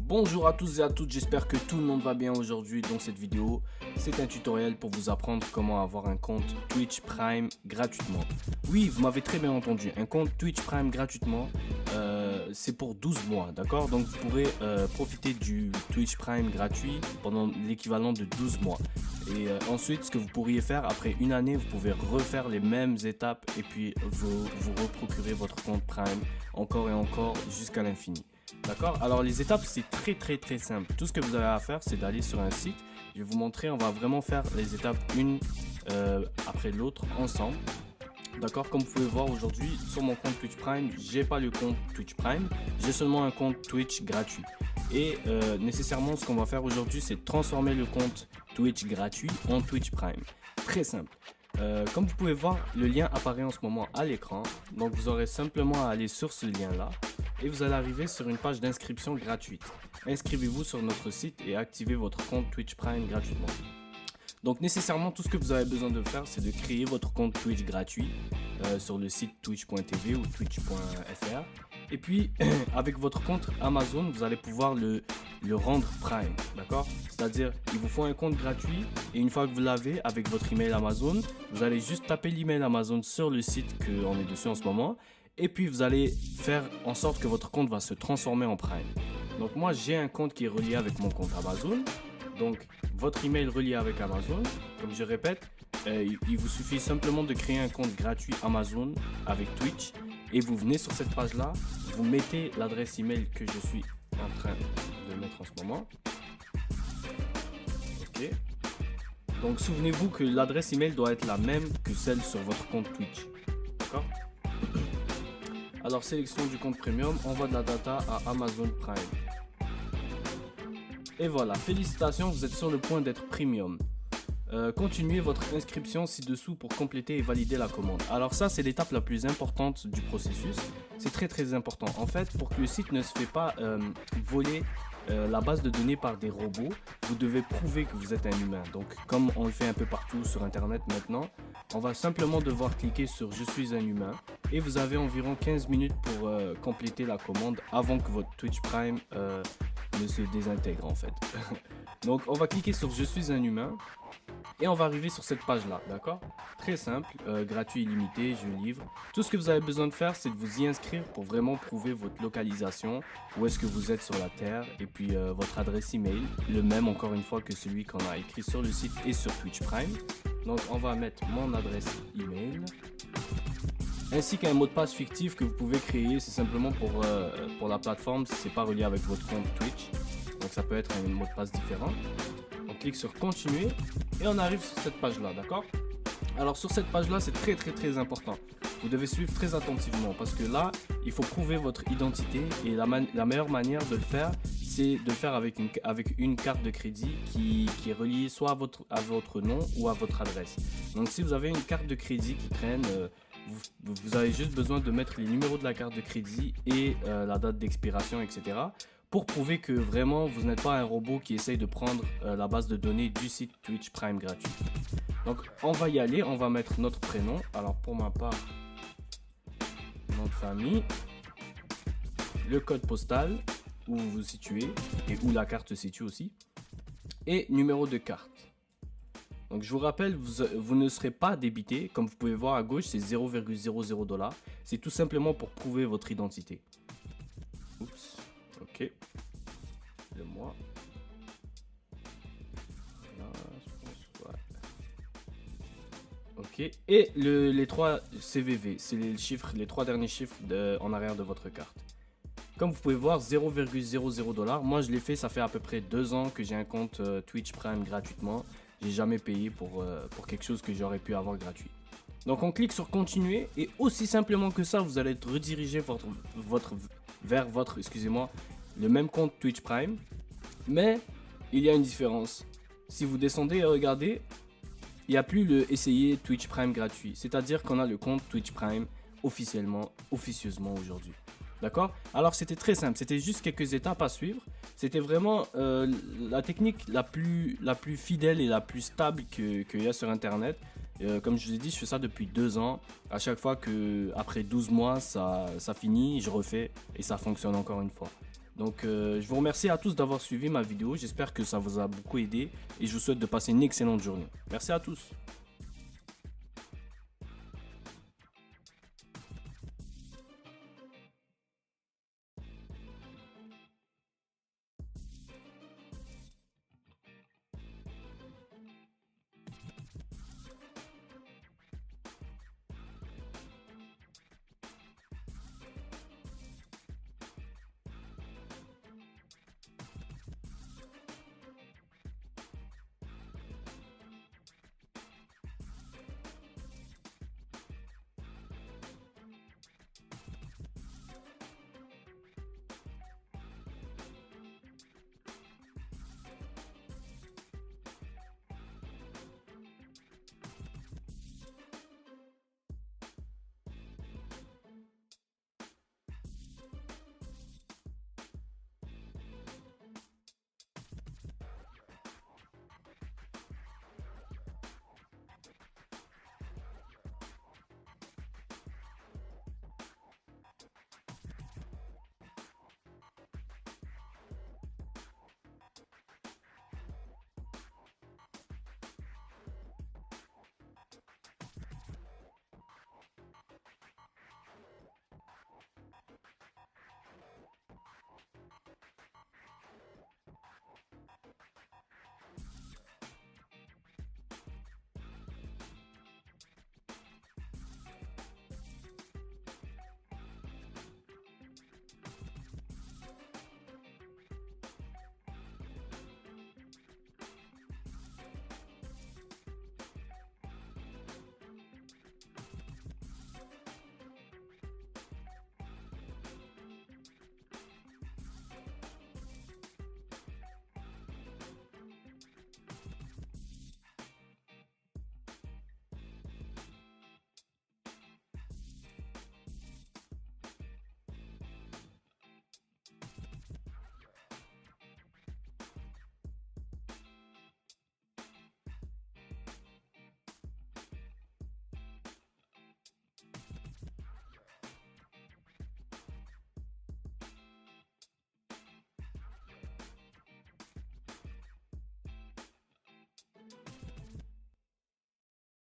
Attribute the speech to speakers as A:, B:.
A: Bonjour à tous et à toutes, j'espère que tout le monde va bien aujourd'hui. Dans cette vidéo, c'est un tutoriel pour vous apprendre comment avoir un compte Twitch Prime gratuitement. Oui, vous m'avez très bien entendu, un compte Twitch Prime gratuitement, c'est pour 12 mois, d'accord? Donc vous pourrez profiter du Twitch Prime gratuit pendant l'équivalent de 12 mois. Et ensuite, ce que vous pourriez faire, après une année, vous pouvez refaire les mêmes étapes et puis vous reprocurer votre compte Prime encore et encore jusqu'à l'infini. D'accord? Alors les étapes, c'est très simple. Tout ce que vous avez à faire, c'est d'aller sur un site. Je vais vous montrer, on va vraiment faire les étapes une après l'autre ensemble. D'accord? Comme vous pouvez voir aujourd'hui, sur mon compte Twitch Prime, j'ai pas le compte Twitch Prime, j'ai seulement un compte Twitch gratuit. Et nécessairement, ce qu'on va faire aujourd'hui, c'est transformer le compte Twitch gratuit en Twitch Prime. Très simple. Comme vous pouvez voir, le lien apparaît en ce moment à l'écran. Donc vous aurez simplement à aller sur ce lien-là et vous allez arriver sur une page d'inscription gratuite. Inscrivez-vous sur notre site et activez votre compte Twitch Prime gratuitement. Donc nécessairement, tout ce que vous avez besoin de faire, c'est de créer votre compte Twitch gratuit sur le site twitch.tv ou twitch.fr. Et puis, avec votre compte Amazon, vous allez pouvoir le rendre Prime, d'accord? C'est-à-dire, il vous faut un compte gratuit et une fois que vous l'avez, avec votre email Amazon, vous allez juste taper l'email Amazon sur le site qu'on est dessus en ce moment. Et puis, vous allez faire en sorte que votre compte va se transformer en Prime. Donc, moi, j'ai un compte qui est relié avec mon compte Amazon. Donc, votre email relié avec Amazon, comme je répète, il vous suffit simplement de créer un compte gratuit Amazon avec Twitch. Et vous venez sur cette page-là, vous mettez l'adresse email que je suis en train de mettre en ce moment. Ok. Donc, souvenez-vous que l'adresse email doit être la même que celle sur votre compte Twitch. D'accord? Alors, sélection du compte premium, envoi de la data à Amazon Prime. Et voilà, félicitations, vous êtes sur le point d'être premium. Continuez votre inscription ci-dessous pour compléter et valider la commande. Alors ça, c'est l'étape la plus importante du processus. C'est très important. En fait, pour que le site ne se fait pas voler la base de données par des robots, vous devez prouver que vous êtes un humain. Donc, comme on le fait un peu partout sur Internet maintenant, on va simplement devoir cliquer sur « Je suis un humain » et vous avez environ 15 minutes pour compléter la commande avant que votre Twitch Prime ne se désintègre en fait. Donc, on va cliquer sur « Je suis un humain » et on va arriver sur cette page là, d'accord? Très simple, gratuit illimité, je livre. Tout ce que vous avez besoin de faire, c'est de vous y inscrire pour vraiment prouver votre localisation, où est-ce que vous êtes sur la Terre, et puis votre adresse email, le même encore une fois que celui qu'on a écrit sur le site et sur Twitch Prime. Donc on va mettre mon adresse email, ainsi qu'un mot de passe fictif que vous pouvez créer, c'est simplement pour la plateforme, si c'est pas relié avec votre compte Twitch. Donc ça peut être un mot de passe différent. On clique sur continuer et on arrive sur cette page là, d'accord? Alors sur cette page là, c'est très important. Vous devez suivre très attentivement parce que là, il faut prouver votre identité et la meilleure manière de le faire, c'est de le faire avec une carte de crédit qui est reliée soit à votre nom ou à votre adresse. Donc si vous avez une carte de crédit qui traîne, vous avez juste besoin de mettre les numéros de la carte de crédit et la date d'expiration, etc. pour prouver que vraiment vous n'êtes pas un robot qui essaye de prendre la base de données du site Twitch Prime gratuit. Donc on va y aller, on va mettre notre prénom. Alors pour ma part, nom de famille, le code postal où vous vous situez et où la carte se situe aussi, et numéro de carte. Donc je vous rappelle, vous ne serez pas débité, comme vous pouvez voir à gauche, c'est 0,00 $. C'est tout simplement pour prouver votre identité. Oups, ok. Le mois. Là, je pense, ouais. Ok, et les 3 CVV, c'est les 3 derniers chiffres en arrière de votre carte. Comme vous pouvez voir, 0,00 $. Moi, je l'ai fait, ça fait à peu près 2 ans que j'ai un compte Twitch Prime gratuitement. J'ai jamais payé pour quelque chose que j'aurais pu avoir gratuit. Donc, on clique sur continuer et aussi simplement que ça, vous allez être redirigé vers votre, excusez-moi, le même compte Twitch Prime. Mais il y a une différence. Si vous descendez et regardez, il n'y a plus le essayer Twitch Prime gratuit. C'est-à-dire qu'on a le compte Twitch Prime officieusement aujourd'hui. D'accord? Alors c'était très simple, c'était juste quelques étapes à suivre. C'était vraiment la technique la plus fidèle et la plus stable qu'il y a sur Internet. Comme je vous ai dit, je fais ça depuis 2 ans. À chaque fois que après 12 mois, ça finit, je refais et ça fonctionne encore une fois. Donc je vous remercie à tous d'avoir suivi ma vidéo. J'espère que ça vous a beaucoup aidé et je vous souhaite de passer une excellente journée. Merci à tous.